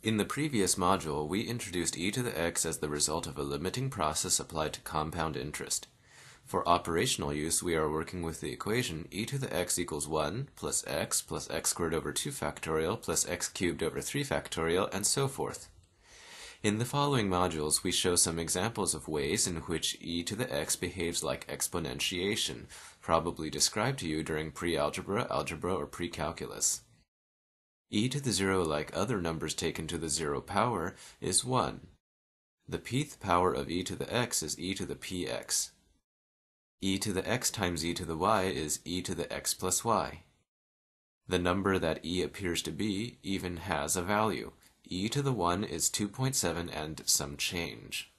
In the previous module, we introduced e to the x as the result of a limiting process applied to compound interest. For operational use, we are working with the equation e to the x equals 1 plus x squared over 2 factorial plus x cubed over 3 factorial, and so forth. In the following modules, we show some examples of ways in which e to the x behaves like exponentiation, probably described to you during pre-algebra, algebra, or pre-calculus. E to the 0, like other numbers taken to the 0 power, is 1. The pth power of e to the x is e to the px. E to the x times e to the y is e to the x plus y. The number that e appears to be even has a value. E to the 1 is 2.7 and some change.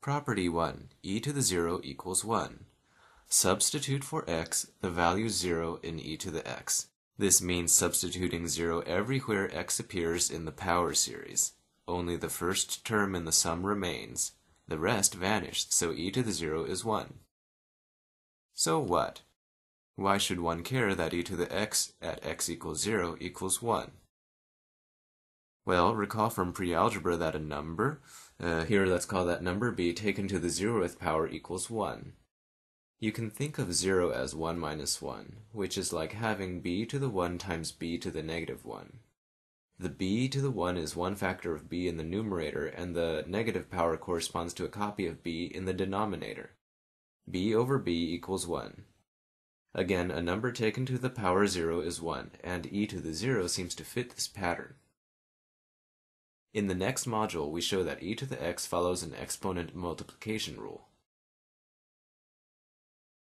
Property 1. E to the 0 equals 1. Substitute for x the value 0 in e to the x. This means substituting 0 everywhere x appears in the power series. Only the first term in the sum remains. The rest vanished, so e to the 0 is 1. So what? Why should one care that e to the x at x equals 0 equals 1? Well, recall from pre-algebra that a number, here let's call that number b, taken to the 0th power equals 1. You can think of 0 as 1 minus 1, which is like having b to the 1 times b to the negative 1. The b to the 1 is one factor of b in the numerator, and the negative power corresponds to a copy of b in the denominator. b over b equals 1. Again, a number taken to the power 0 is 1, and e to the 0 seems to fit this pattern. In the next module, we show that e to the x follows an exponent multiplication rule.